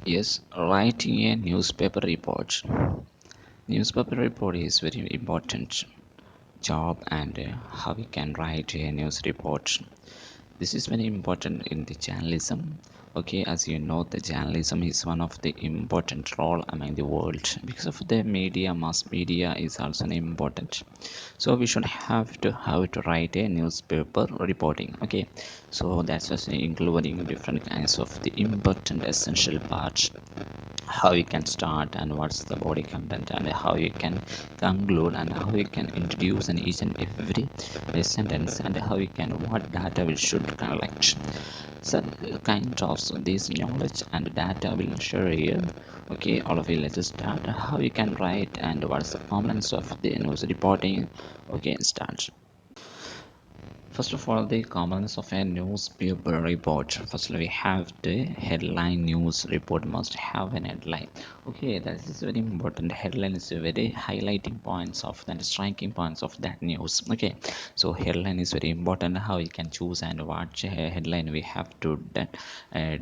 Yes, writing a newspaper report. Newspaper report is very important job and how we can write a news report. This is very important in the journalism. Okay, as you know, the journalism is one of the important role among the world because of the media. Mass media is also an important. So we should have to how to write a newspaper reporting. Okay, so that's just including different kinds of the important essential parts, how you can start and what's the body content and how you can conclude and how you can introduce in each and every sentence and how you can what data we should collect. So kind of so this knowledge and data will share here. Okay, all of you, let's start how you can write and what's the components of the news reporting. Okay, start. First of all, the components of a newspaper report. Firstly, we have the headline. News report must have an headline. Okay, that is very important. Headline is a very highlighting points of that, striking points of that news. Okay, so headline is very important. How you can choose and what headline we have to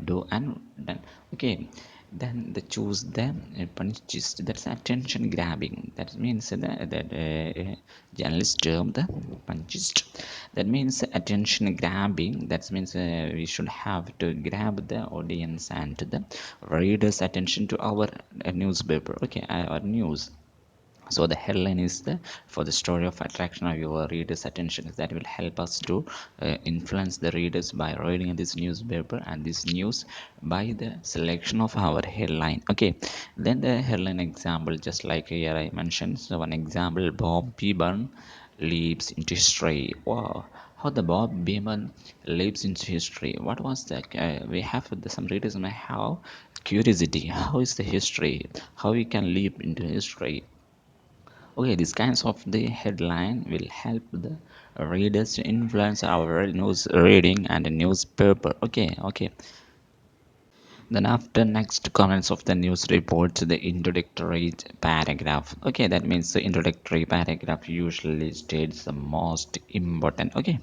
do and done. Okay, then they choose the punchist, that's attention grabbing, that means that journalist term the punchist, that means attention grabbing, that means we should have to grab the audience and the readers attention to our newspaper. Okay, our news. So the headline is the for the story of attraction of your readers attention, that will help us to influence the readers by reading this newspaper and this news by the selection of our headline. Okay, then the headline example, just like here I mentioned, so one example, Bob Beeman leaps into history. Wow, how the Bob Beeman leaps into history. What was that? We have some readers may have curiosity. How is the history? How we can leap into history? Okay, these kinds of the headline will help the readers to influence our news reading and newspaper. Okay, okay. Then after next comments of the news report, the introductory paragraph. Okay, that means the introductory paragraph usually states the most important. Okay,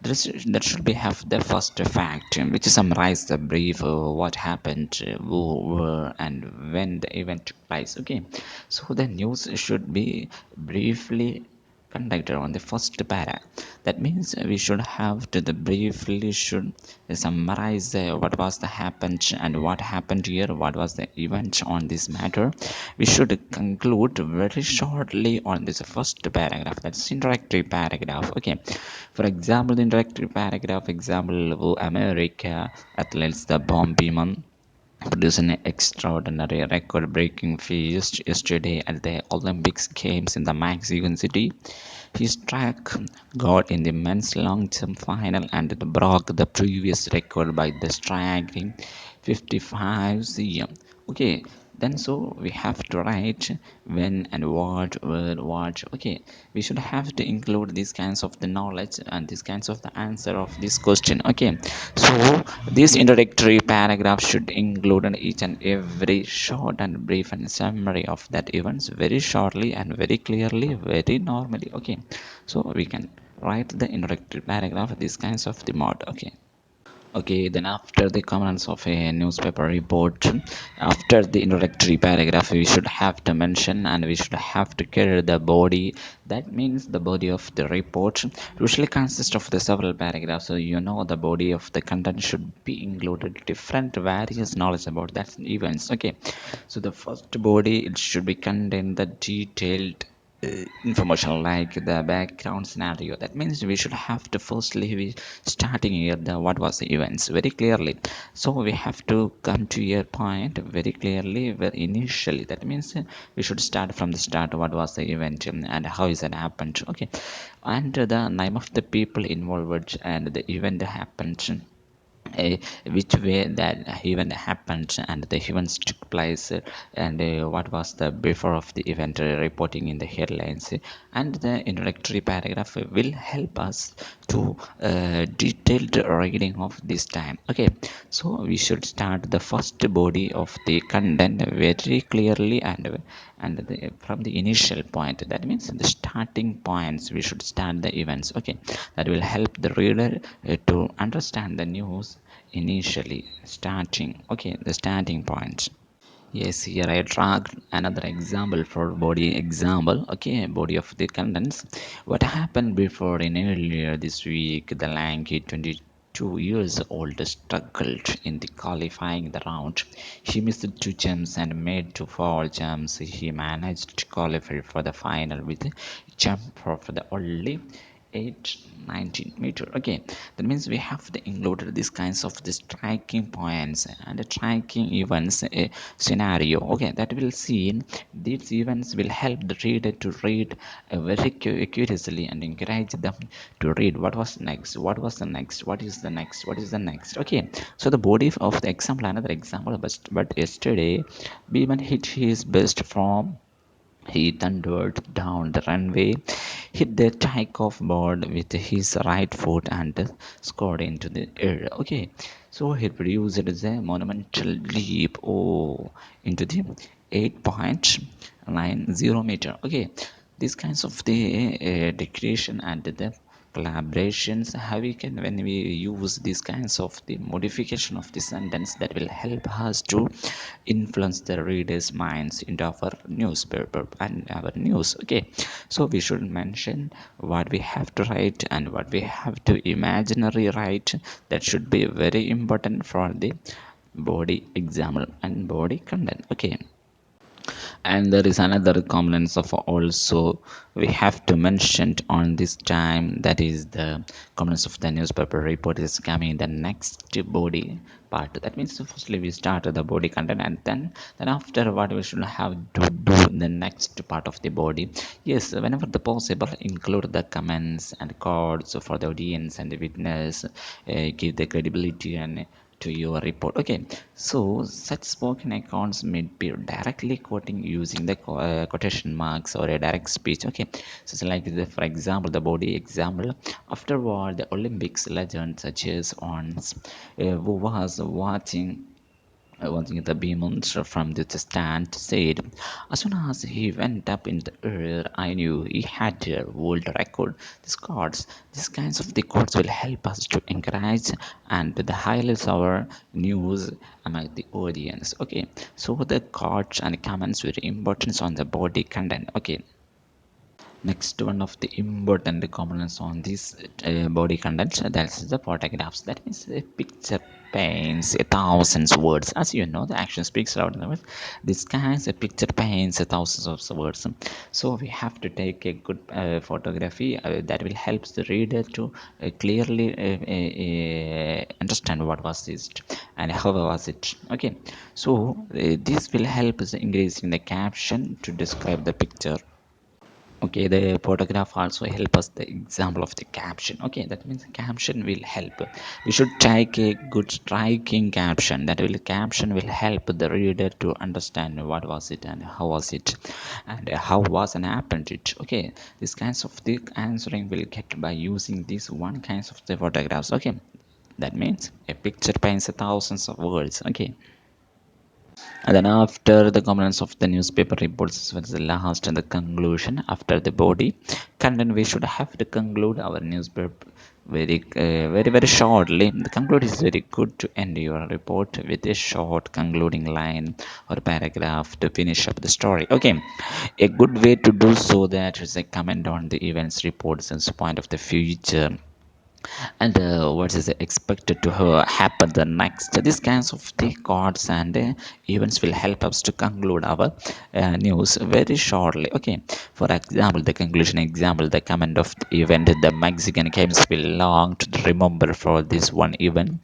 that should be have the first fact, which summarize the brief what happened, who were, and when the event took place. Okay, so the news should be briefly conducted on the first para. That means we should have to the briefly should summarize what was the happened and what happened here, what was the event on this matter. We should conclude very shortly on this first paragraph, that's introductory paragraph. Okay, for example, the introductory paragraph example, America athletes the bomb beam produced an extraordinary record-breaking feat yesterday at the Olympics Games in the Mexican City. He struck gold in the men's long-jump final and broke the previous record by the striking 55 cm. Okay, then so we have to write when and what, where, what. Okay, we should have to include these kinds of the knowledge and these kinds of the answer of this question. Okay, so this introductory paragraph should include an each and every short and brief and summary of that events very shortly and very clearly, very normally. Okay, so we can write the introductory paragraph these kinds of the mode. Okay. Okay, then after the comments of a newspaper report, after the introductory paragraph, we should have to mention and we should have to carry the body. That means the body of the report usually consists of the several paragraphs. So you know the body of the content should be included different various knowledge about that events. Okay, so the first body it should be contain the detailed information like the background scenario. That means we should have to firstly be starting here the what was the events very clearly. So we have to come to your point very clearly where initially, that means we should start from the start, what was the event and how is it happened. Okay, and the name of the people involved and the event happened, uh, which way that event happened and the events took place, and what was the before of the event reporting in the headlines, and the introductory paragraph will help us to detailed reading of this time. Okay, so we should start the first body of the content very clearly and from the initial point, that means the starting points, we should start the events. Okay, that will help the reader to understand the news initially starting. Okay, the starting points. Yes, here I tracked another example for body example. Okay, body of the contents. What happened before in earlier this week? The lanky 22 years old struggled in the qualifying the round. He missed two jumps and made two fall jumps. He managed to qualify for the final with a jump for the only 819 meter. Okay, that means we have to include these kinds of the striking points and the striking events scenario. Okay, that will see these events will help the reader to read very curiously and encourage them to read what was next, what was the next, what is the next, what is the next. Okay, so the body of the example, another example, but yesterday Beeman hit his best form. He thundered down the runway, hit the takeoff board with his right foot, and scored into the air. Okay, so he produced a monumental leap, into the 8.90 meter. Okay, these kinds of the decoration and the collaborations, how we can, when we use these kinds of the modification of the sentence, that will help us to influence the readers minds into our newspaper and our news. Okay, so we should mention what we have to write and what we have to imaginary write. That should be very important for the body example and body content. Okay, and there is another components of also we have to mention on this time, that is the components of the newspaper report is coming in the next body part. That means firstly we start the body content, and then after what we should have to do in the next part of the body. Yes, whenever the possible, include the comments and cards for the audience and the witness, give the credibility and to your report. Okay, so such spoken accounts may be directly quoting using the quotation marks or a direct speech. Okay, so it's like the, for example, the body example. Afterward, the Olympics legend such as Ons, who was watching the beam from the stand, said, as soon as he went up in the air, I knew he had a world record. These kinds of the quotes will help us to encourage and the highlights our news among the audience. Okay, so the cards and comments very important on the body content. Okay, next one of the important components on this body content, that's the photographs. That means a picture paints a thousands words. As you know, the action speaks louder than words. This kinds of picture paints a thousands of words. So we have to take a good photography that will help the reader to clearly understand what was it and how was it. Okay, so this will help us increase in the caption to describe the picture. Okay, the photograph also help us the example of the caption. Okay, that means caption will help. We should take a good striking caption. That will caption will help the reader to understand what was it and how was it and how was and happened it. Okay, these kinds of the answering will get by using these one kinds of the photographs. Okay, that means a picture paints a thousands of words. Okay, and then after the components of the newspaper reports was the last and the conclusion. After the body content, we should have to conclude our newspaper very shortly. The conclude is very good to end your report with a short concluding line or paragraph to finish up the story. Okay, a good way to do so, that is a comment on the events reports and point of the future, and what is expected to happen the next. These kinds of the cards and events will help us to conclude our news very shortly. Okay, for example, the conclusion example, the comment of the event, the Mexican games will long to remember for this one event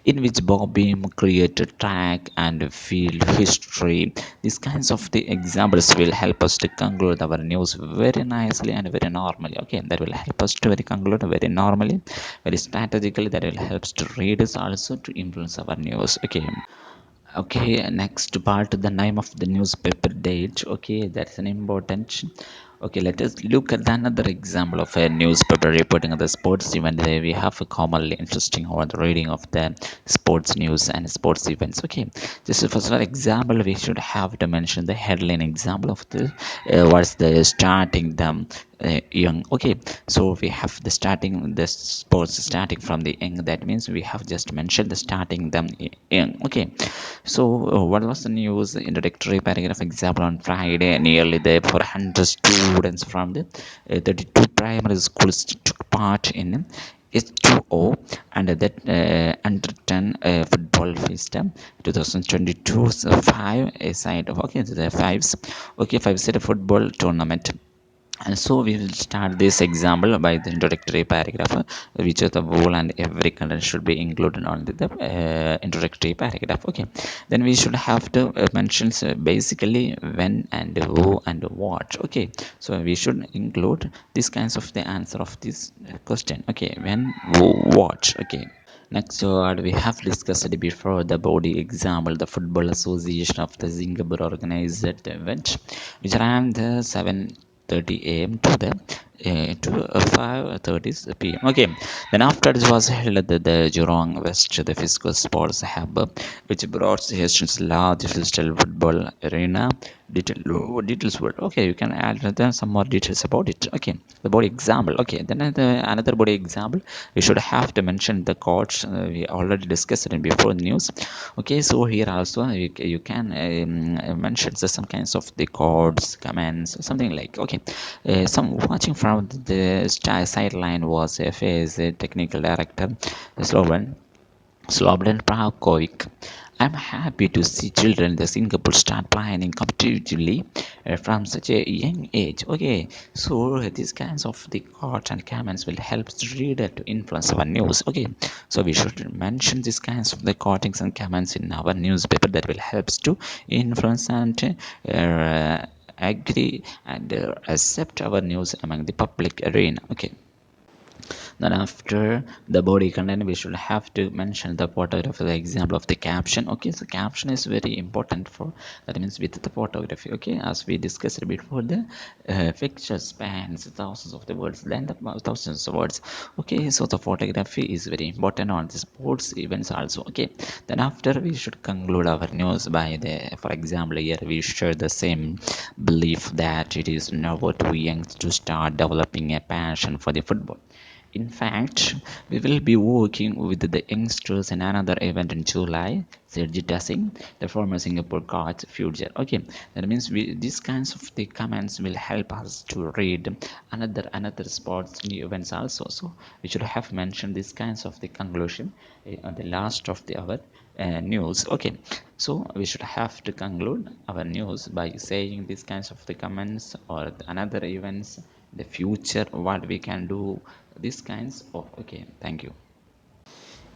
in which Bob Beam created track and field history. These kinds of the examples will help us to conclude our news very nicely and very normally. Okay, that will help us to very conclude very normally, very strategically. That will help us to read us also to influence our news. Okay. Okay, next part, the name of the newspaper date. Okay, that's an important. Okay, let us look at another example of a newspaper reporting of the sports event. We have a commonly interesting or the reading of the sports news and sports events. Okay, just for an example, we should have to mention the headline example of the what's the starting them young. Okay, so we have the starting the sports starting from the young. That means we have just mentioned the starting them young. Okay, so, what was the news? Introductory paragraph example on Friday. Nearly the 400 students from the 32 primary schools took part in H2O and that under 10 football festa 2022 five a side of okay the fives okay five side football tournament. And so we will start this example by the introductory paragraph, which is the whole and every content should be included on the introductory paragraph. Okay, then we should have to mention basically when and who and what. Okay, so we should include these kinds of the answer of this question. Okay, when, who, what. Okay. Next word we have discussed before the body example. The Football Association of the Singapore organized the event, which ran the 7:30 a.m. to the to 5:30 p.m. Okay, then after this was held at the Jurong West, the physical sports hub, which brought Hastings large digital football arena. Details word. Okay, you can add then some more details about it. Okay, the body example. Okay, then another body example we should have to mention the codes. We already discussed it before the news. Okay, so here also you can mention some kinds of the codes commands something like. Okay, some watching from the sideline was FA's technical director Slovan Slobodan Prakovic. I'm happy to see children in the Singapore start planning competitively from such a young age. Okay, so these kinds of the quotes and comments will help the reader to influence our news. Okay, so we should mention these kinds of the quotings and comments in our newspaper that will help us to influence and agree and accept our news among the public arena. Okay, then after the body content we should have to mention the photography, the example of the caption. Okay, so caption is very important for that means with the photography. Okay, as we discussed before, the picture spans thousands of the words then the thousands of words. Okay, so the photography is very important on the sports events also. Okay, then after we should conclude our news by the for example here we share the same belief that it is never too young to start developing a passion for the football. In fact, we will be working with the youngsters in another event in July, said Jita Singh, the former Singapore coach future. Okay, that means these kinds of the comments will help us to read another sports new events also. So we should have mentioned these kinds of the conclusion at the last of our news. Okay, so we should have to conclude our news by saying these kinds of the comments or another events the future what we can do these kinds of. Okay, thank you.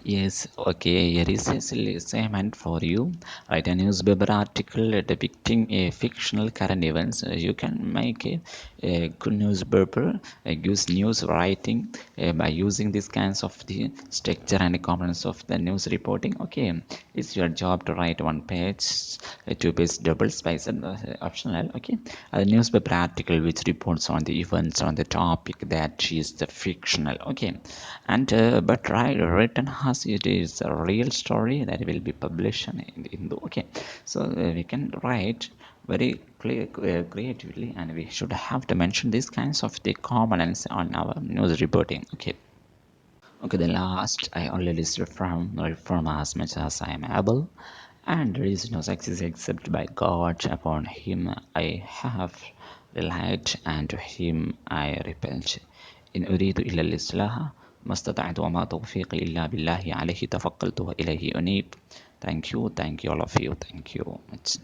Yes, okay, here is a assignment for you. Write a newspaper article depicting a fictional current events. You can make a good newspaper, use news writing by using these kinds of the structure and components of the news reporting. Okay, it's your job to write one page, two page double space and optional. Okay, a newspaper article which reports on the events on the topic that is the fictional. Okay, and but written as it is a real story that will be published in the. Okay, so we can write very creatively and we should have to mention these kinds of the components on our news reporting. Okay. Okay, the last I only listed from as much as I am able, and there is no success except by God. Upon Him I have relied, and to Him I repent. إن أريد إلا الإصلاح ما استطعت وما توفيقي إلا بالله عليه توكلت وإليه أنيب. Thank you all of you. Thank you much.